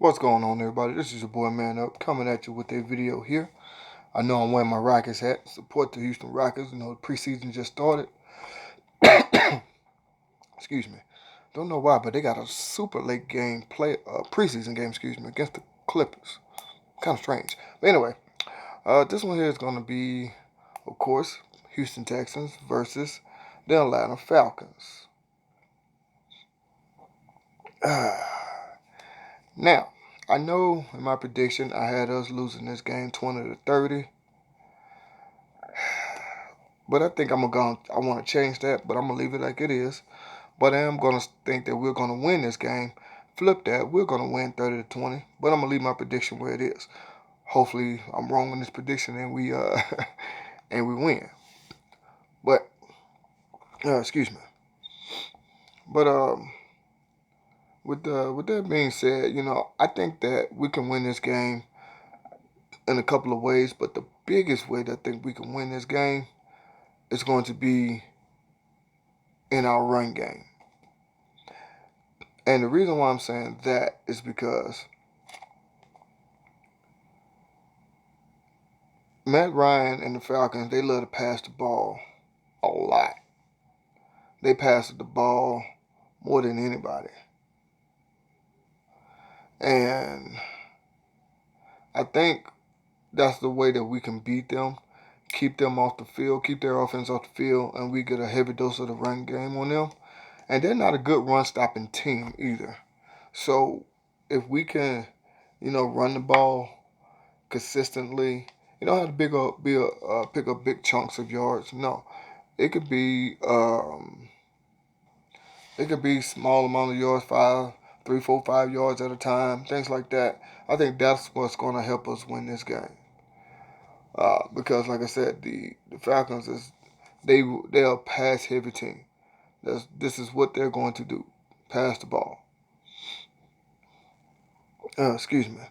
What's going on, everybody? This is your boy Man Up coming at you with a video here. I know I'm wearing my Rockets hat. Support the Houston Rockets. You know, the preseason just started. Excuse me. Don't know why, but they got a super late game preseason game, against the Clippers. Kind of strange. But anyway, this one here is going to be, of course, Houston Texans versus the Atlanta Falcons. Now, I know in my prediction I had us losing this game 20-30. But I think I want to change that, but I'm gonna leave it like it is. But I am gonna think that we're gonna win this game. Flip that, we're gonna win 30-20. But I'm gonna leave my prediction where it is. Hopefully, I'm wrong in this prediction and we and we win. But excuse me. But with that being said, I think that we can win this game in a couple of ways. But the biggest way that I think we can win this game is going to be in our run game. And the reason why I'm saying that is because Matt Ryan and the Falcons, they love to pass the ball a lot. They pass the ball more than anybody. And I think that's the way that we can beat them, keep them off the field, keep their offense off the field, and we get a heavy dose of the run game on them. And they're not a good run-stopping team either. So if we can, run the ball consistently, you don't have to pick up big chunks of yards. No, it could be small amount of yards, 3, 4, 5 yards at a time, things like that. I think that's what's going to help us win this game. Because, like I said, the Falcons they're a pass heavy team. This is what they're going to do: pass the ball. Excuse me.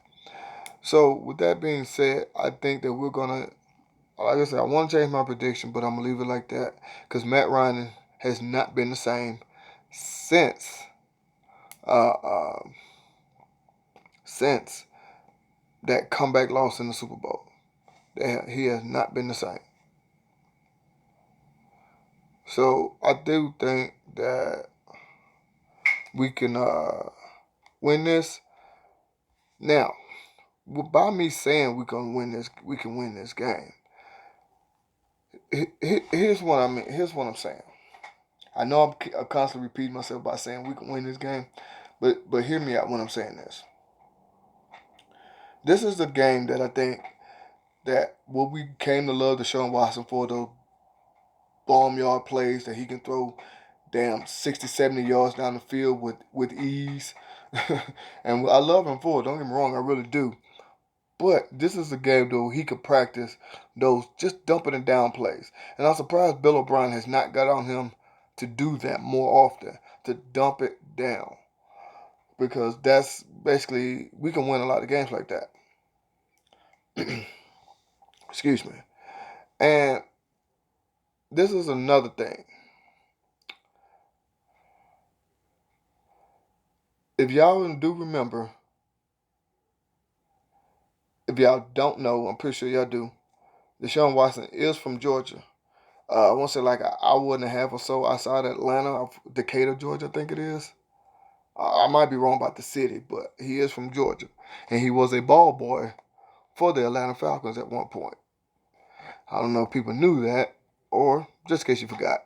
So, with that being said, I think that we're gonna, like I said, I want to change my prediction, but I'm gonna leave it like that because Matt Ryan has not been the same since uh, uh, since that comeback loss in the Super Bowl. He has not been the same. So I do think that we can win this. Now, by me saying we can win this game. Here's what I mean. Here's what I'm saying. I know I'm constantly repeating myself by saying we can win this game, but hear me out when I'm saying this. This is the game that I think that what we came to love Deshaun Watson for, those bomb yard plays that he can throw 60, 70 yards down the field with ease. And I love him for it. Don't get me wrong, I really do. But this is a game, though, he could practice those just dumping and down plays. And I'm surprised Bill O'Brien has not got on him to do that more often, to dump it down. Because that's basically, we can win a lot of games like that. Excuse me. And this is another thing. If y'all do remember, if y'all don't know, I'm pretty sure y'all do, Deshaun Watson is from Georgia. I want to say like an hour and a half or so outside Atlanta, Decatur, Georgia, I think it is. I might be wrong about the city, but he is from Georgia. And he was a ball boy for the Atlanta Falcons at one point. I don't know if people knew that, or just in case you forgot.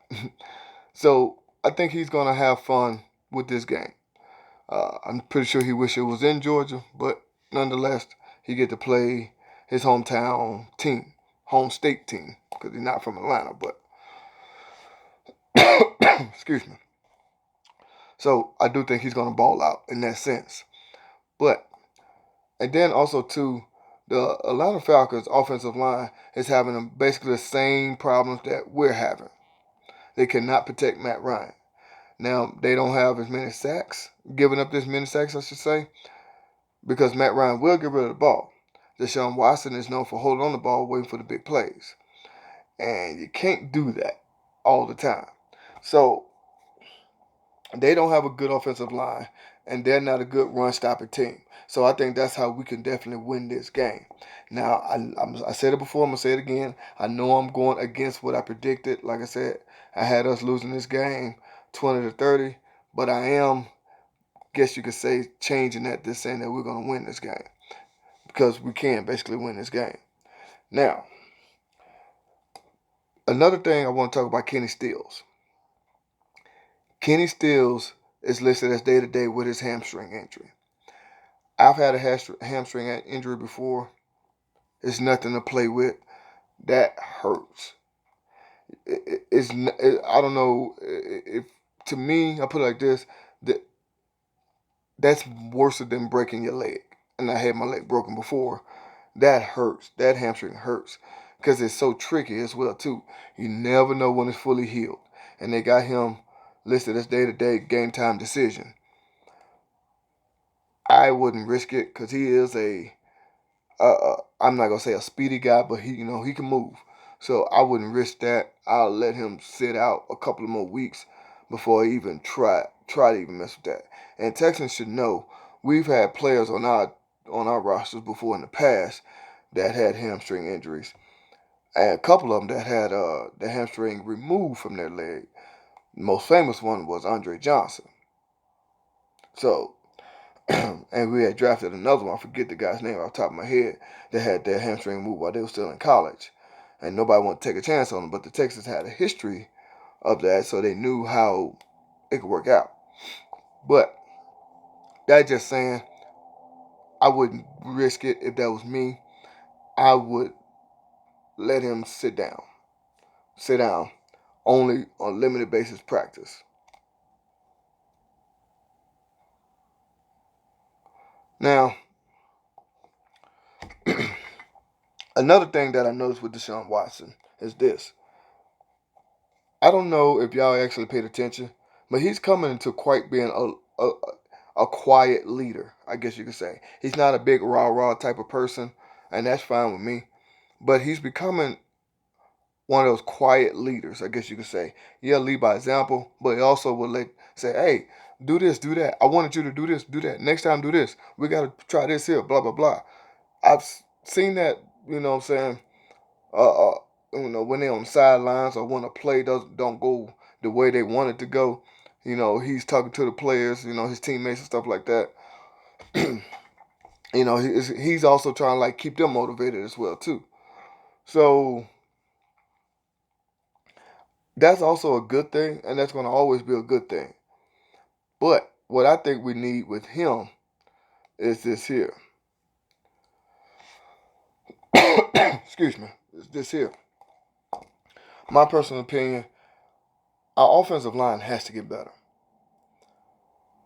So I think he's going to have fun with this game. I'm pretty sure he wish it was in Georgia, but nonetheless, he get to play his hometown team, home state team, because he's not from Atlanta, but excuse me. So I do think he's going to ball out in that sense. And then also too, the Atlanta Falcons offensive line is having basically the same problems that we're having. They cannot protect Matt Ryan. Now, they don't have as many sacks, giving up this many sacks, I should say, because Matt Ryan will get rid of the ball. Deshaun Watson is known for holding on the ball, waiting for the big plays. And you can't do that all the time. So, they don't have a good offensive line. and they're not a good run-stopping team. So I think that's how we can definitely win this game. Now, I said it before, I'm going to say it again. I know I'm going against what I predicted. Like I said, I had us losing this game 20-30, but I am, guess you could say, changing that to saying that we're going to win this game because we can basically win this game. Now, another thing I want to talk about Kenny Stills. Kenny Stills is listed as day-to-day with his hamstring injury. I've had a hamstring injury before. It's nothing to play with. That hurts. I don't know if, to me, I put it like this, that's worse than breaking your leg. And I had my leg broken before. That hurts. That hamstring hurts because it's so tricky as well too. You never know when it's fully healed. And they got him listed as day-to-day game time decision. I wouldn't risk it because he is I'm not gonna say a speedy guy, but he can move. So I wouldn't risk that. I'll let him sit out a couple of more weeks before I even try to even mess with that. And Texans should know we've had players on our rosters before in the past that had hamstring injuries, and a couple of them that had the hamstring removed from their leg. The most famous one was Andre Johnson. So, and we had drafted another one, I forget the guy's name off the top of my head, that had their hamstring removed while they were still in college. And nobody wanted to take a chance on them, but the Texans had a history of that, so they knew how it could work out. But that just saying, I wouldn't risk it if that was me. I would let him sit down. Sit down. Only on limited basis practice. Now, another thing that I noticed with Deshaun Watson is this. I don't know if y'all actually paid attention, but he's coming into quite being a quiet leader, I guess you could say. He's not a big rah-rah type of person, and that's fine with me. But he's becoming one of those quiet leaders, I guess you could say. Yeah, lead by example, but he also will say, hey, do this, do that. I wanted you to do this, do that. Next time, do this. We got to try this here, blah, blah, blah. I've seen that, you know what I'm saying, when they're on the sidelines or when a play don't go the way they want it to go. He's talking to the players, his teammates and stuff like that. He's also trying to like keep them motivated as well too. So that's also a good thing, and that's going to always be a good thing. But what I think we need with him is this here. Excuse me. Is this here. My personal opinion, our offensive line has to get better.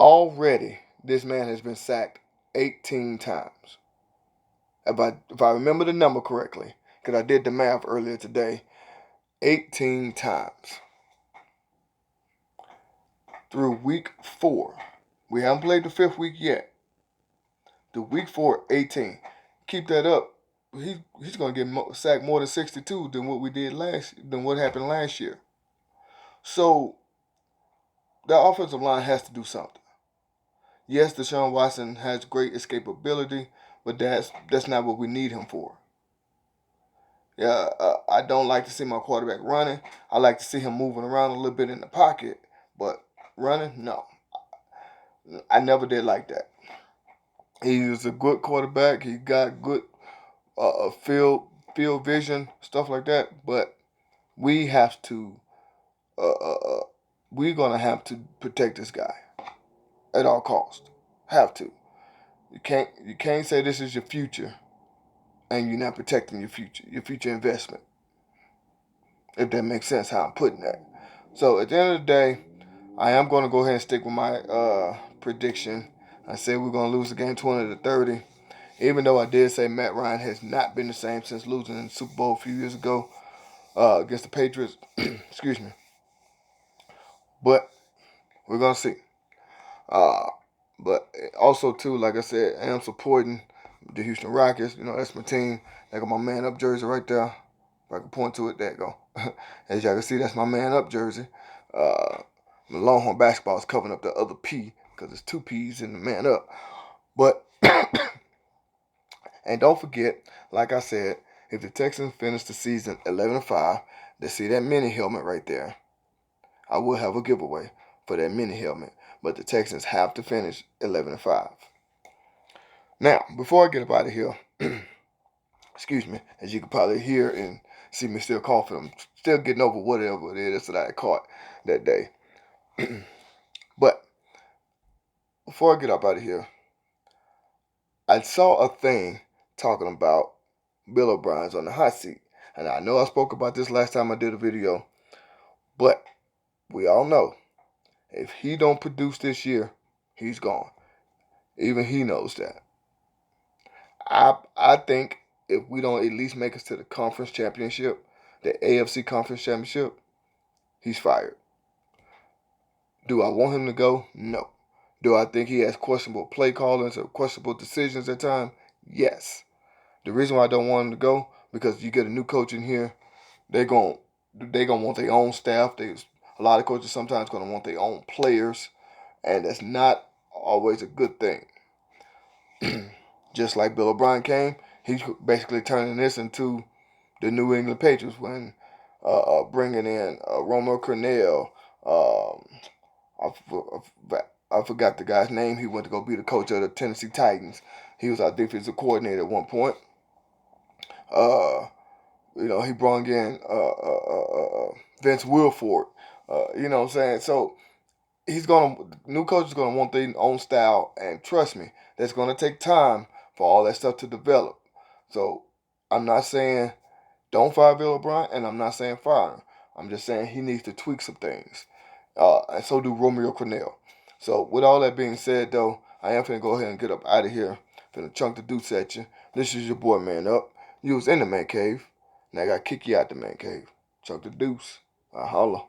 Already, this man has been sacked 18 times. If I remember the number correctly, because I did the math earlier today, 18 times. Through week 4. We haven't played the 5th week yet. The week 4, 18. Keep that up. He's going to get sacked more than 62 than what happened last year. So, the offensive line has to do something. Yes, Deshaun Watson has great escapability, but that's not what we need him for. Yeah, I don't like to see my quarterback running. I like to see him moving around a little bit in the pocket, but running, no. I never did like that. He is a good quarterback. He got good field vision, stuff like that. But we have to, we're gonna have to protect this guy at all costs. Have to. You can't say this is your future, and you're not protecting your future investment. If that makes sense, how I'm putting that. So at the end of the day, I am going to go ahead and stick with my prediction. I said we're going to lose the game 20-30. Even though I did say Matt Ryan has not been the same since losing in the Super Bowl a few years ago against the Patriots. Excuse me. But we're going to see. But also, too, like I said, I am supporting the Houston Rockets. That's my team. I got my man up jersey right there. If I can point to it, there you go. As y'all can see, that's my man up jersey. The Longhorn basketball is covering up the other P because it's two P's in the man up. But and don't forget, like I said, if the Texans finish the season 11-5, they see that mini helmet right there. I will have a giveaway for that mini helmet, but the Texans have to finish 11-5. Now, before I get up out of here, excuse me, as you can probably hear and see me still coughing, I'm still getting over whatever it is that I caught that day. But before I get up out of here, I saw a thing talking about Bill O'Brien's on the hot seat. And I know I spoke about this last time I did a video, but we all know if he don't produce this year, he's gone. Even he knows that. I think if we don't at least make us to the conference championship, the AFC conference championship, he's fired. Do I want him to go? No. Do I think he has questionable play callings or questionable decisions at times? Yes. The reason why I don't want him to go, because you get a new coach in here, they're gonna want their own staff. A lot of coaches sometimes gonna want their own players, and that's not always a good thing. Just like Bill O'Brien came, he's basically turning this into the New England Patriots when bringing in Romeo Crennel. I forgot the guy's name. He went to go be the coach of the Tennessee Titans. He was our defensive coordinator at one point. He brought in Vince Wilfork. You know what I'm saying? So new coach is gonna want their own style, and trust me, that's gonna take time for all that stuff to develop. So I'm not saying don't fire Bill O'Brien, and I'm not saying fire him. I'm just saying he needs to tweak some things. And so do Romeo Crennel. So with all that being said, though, I am finna go ahead and get up out of here. Finna chunk the deuce at you. This is your boy, Man Up. You was in the man cave. Now I gotta kick you out the man cave. Chunk the deuce. I holla.